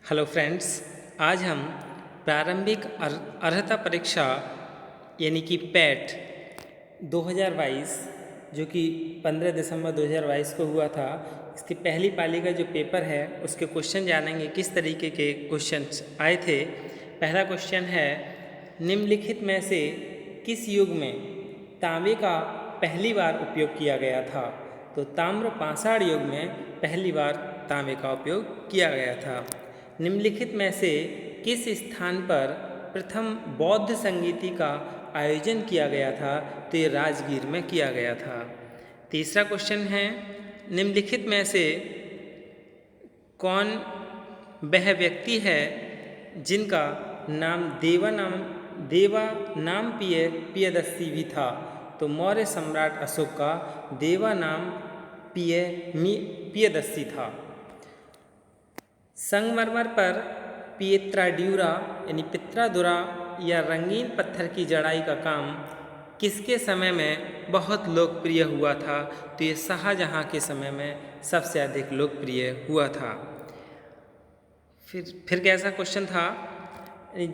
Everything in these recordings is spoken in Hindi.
हेलो फ्रेंड्स, आज हम प्रारंभिक अर्हता परीक्षा यानी कि पैट 2022 जो कि 15 दिसंबर 2022 को हुआ था, इसकी पहली पाली का जो पेपर है उसके क्वेश्चन जानेंगे। किस तरीके के क्वेश्चंस आए थे। पहला क्वेश्चन है, निम्नलिखित में से किस युग में तांबे का पहली बार उपयोग किया गया था। तो ताम्र पाषाण युग में पहली बार तांबे का उपयोग किया गया था। निम्नलिखित में से किस स्थान पर प्रथम बौद्ध संगीति का आयोजन किया गया था। तो ये राजगीर में किया गया था। तीसरा क्वेश्चन है, निम्नलिखित में से कौन वह व्यक्ति है जिनका नाम देवा नाम पियदस्सी भी था। तो मौर्य सम्राट अशोक का देवा नाम पियदस्सी था। संगमरमर पर पिएत्राड्यूरा यानी पित्रादुरा या रंगीन पत्थर की जड़ाई का काम किसके समय में बहुत लोकप्रिय हुआ था। तो ये शाहजहाँ के समय में सबसे अधिक लोकप्रिय हुआ था। फिर कैसा क्वेश्चन था,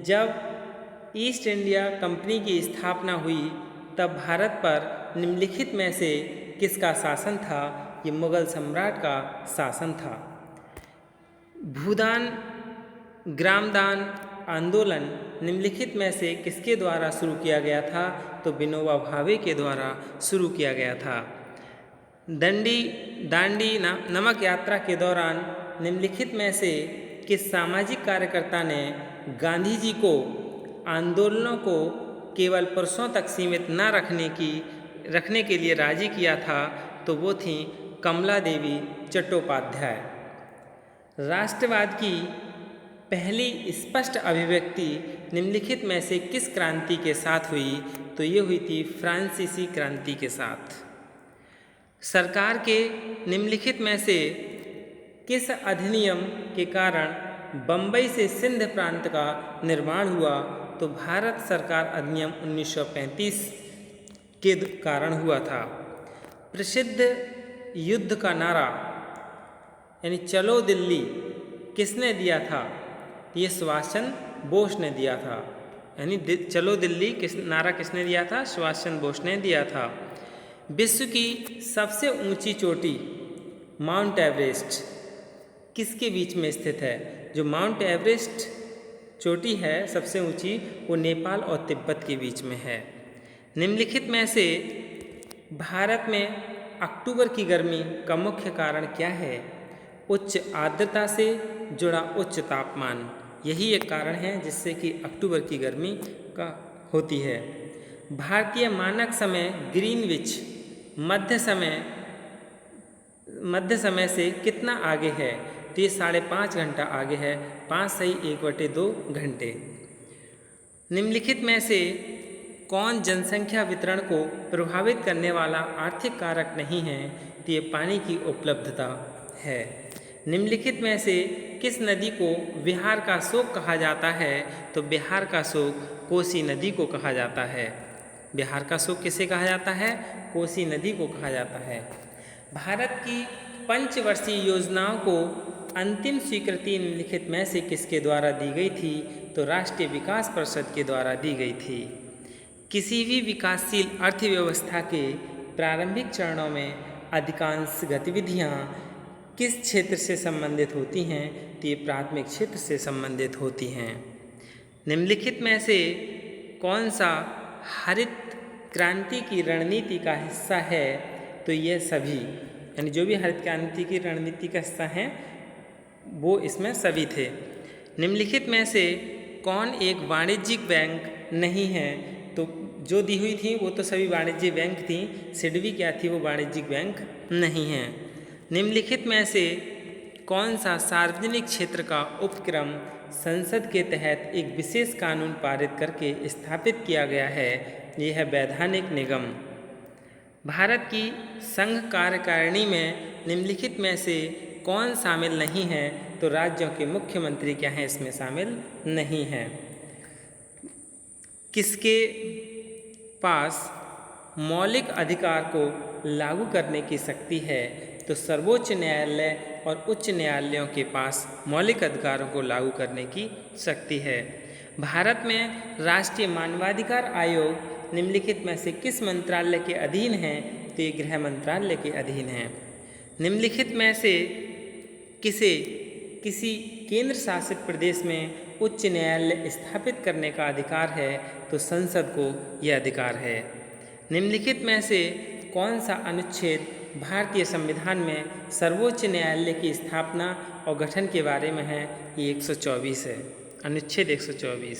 जब ईस्ट इंडिया कंपनी की स्थापना हुई तब भारत पर निम्नलिखित में से किसका शासन था। ये मुगल सम्राट का शासन था। भूदान ग्रामदान आंदोलन निम्नलिखित में से किसके द्वारा शुरू किया गया था। तो विनोबा भावे के द्वारा शुरू किया गया था। दांडी नमक यात्रा के दौरान निम्नलिखित में से किस सामाजिक कार्यकर्ता ने गांधी जी को आंदोलनों को केवल पुरुषों तक सीमित न रखने के लिए राजी किया था। तो वो थी कमला देवी चट्टोपाध्याय। राष्ट्रवाद की पहली स्पष्ट अभिव्यक्ति निम्नलिखित में से किस क्रांति के साथ हुई। तो ये हुई थी फ्रांसीसी क्रांति के साथ। सरकार के निम्नलिखित में से किस अधिनियम के कारण बम्बई से सिंध प्रांत का निर्माण हुआ। तो भारत सरकार अधिनियम 1935 के कारण हुआ था। प्रसिद्ध युद्ध का नारा यानी चलो दिल्ली किसने दिया था। ये सुभाष चंद्र बोस ने दिया था। यानी चलो दिल्ली नारा किसने दिया था। सुभाष चंद्र बोस ने दिया था। विश्व की सबसे ऊंची चोटी माउंट एवरेस्ट किसके बीच में स्थित है। जो माउंट एवरेस्ट चोटी है सबसे ऊंची, वो नेपाल और तिब्बत के बीच में है। निम्नलिखित में से भारत में अक्टूबर की गर्मी का मुख्य कारण क्या है। उच्च आर्द्रता से जुड़ा उच्च तापमान, यही एक कारण है जिससे कि अक्टूबर की गर्मी का होती है। भारतीय मानक समय ग्रीनविच मध्य समय से कितना आगे है। तो ये 5.5 घंटा आगे है। 5 सही 1/2 घंटे। निम्नलिखित में से कौन जनसंख्या वितरण को प्रभावित करने वाला आर्थिक कारक नहीं है। तो ये पानी की उपलब्धता है। निम्नलिखित में से किस नदी को बिहार का शोक कहा जाता है। तो बिहार का शोक कोसी नदी को कहा जाता है। बिहार का शोक किसे कहा जाता है। कोसी नदी को कहा जाता है। भारत की पंचवर्षीय योजनाओं को अंतिम स्वीकृति निम्नलिखित में से किसके द्वारा दी गई थी। तो राष्ट्रीय विकास परिषद के द्वारा दी गई थी। किसी भी विकासशील अर्थव्यवस्था के प्रारंभिक चरणों में अधिकांश गतिविधियाँ किस क्षेत्र से संबंधित होती हैं। तो ये प्राथमिक क्षेत्र से संबंधित होती हैं। निम्नलिखित में से कौन सा हरित क्रांति की रणनीति का हिस्सा है। तो ये सभी, यानी जो भी हरित क्रांति की रणनीति का हिस्सा हैं वो इसमें सभी थे। निम्नलिखित में से कौन एक वाणिज्यिक बैंक नहीं है। तो जो दी हुई थी वो तो सभी वाणिज्यिक बैंक थी। सिडबी क्या थी, वो वाणिज्यिक बैंक नहीं है। निम्नलिखित में से कौन सा सार्वजनिक क्षेत्र का उपक्रम संसद के तहत एक विशेष कानून पारित करके स्थापित किया गया है। यह है वैधानिक निगम। भारत की संघ कार्यकारिणी में निम्नलिखित में से कौन शामिल नहीं है। तो राज्यों के मुख्यमंत्री क्या हैं, इसमें शामिल नहीं हैं। किसके पास मौलिक अधिकार को लागू करने की शक्ति है। तो सर्वोच्च न्यायालय और उच्च न्यायालयों के पास मौलिक अधिकारों को लागू करने की शक्ति है। भारत में राष्ट्रीय मानवाधिकार आयोग निम्नलिखित में से किस मंत्रालय के अधीन है? तो ये गृह मंत्रालय के अधीन है। निम्नलिखित में से किसी केंद्र शासित प्रदेश में उच्च न्यायालय स्थापित करने का अधिकार है? तो संसद को यह अधिकार है। निम्नलिखित में से कौन सा अनुच्छेद भारतीय संविधान में सर्वोच्च न्यायालय की स्थापना और गठन के बारे में है? ये 124 है, अनुच्छेद 124।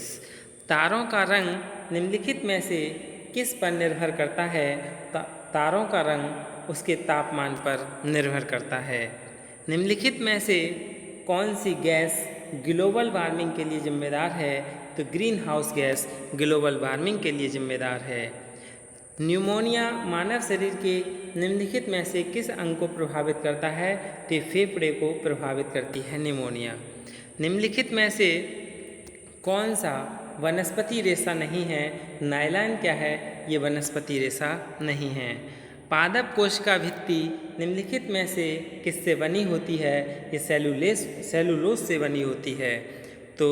तारों का रंग निम्नलिखित में से किस पर निर्भर करता है? तारों का रंग उसके तापमान पर निर्भर करता है। निम्नलिखित में से कौन सी गैस ग्लोबल वार्मिंग के लिए जिम्मेदार है? तो green house gas global warming के लिए जिम्मेदार है। न्यूमोनिया मानव शरीर के निम्नलिखित में से किस अंग को प्रभावित करता है? तो फेफड़े को प्रभावित करती है न्यूमोनिया। निम्नलिखित में से कौन सा वनस्पति रेशा नहीं है? नायलॉन क्या है? ये वनस्पति रेशा नहीं है। पादप कोश का भित्ति निम्नलिखित में से किससे बनी होती है? ये सेलुलोज से बनी होती है। तो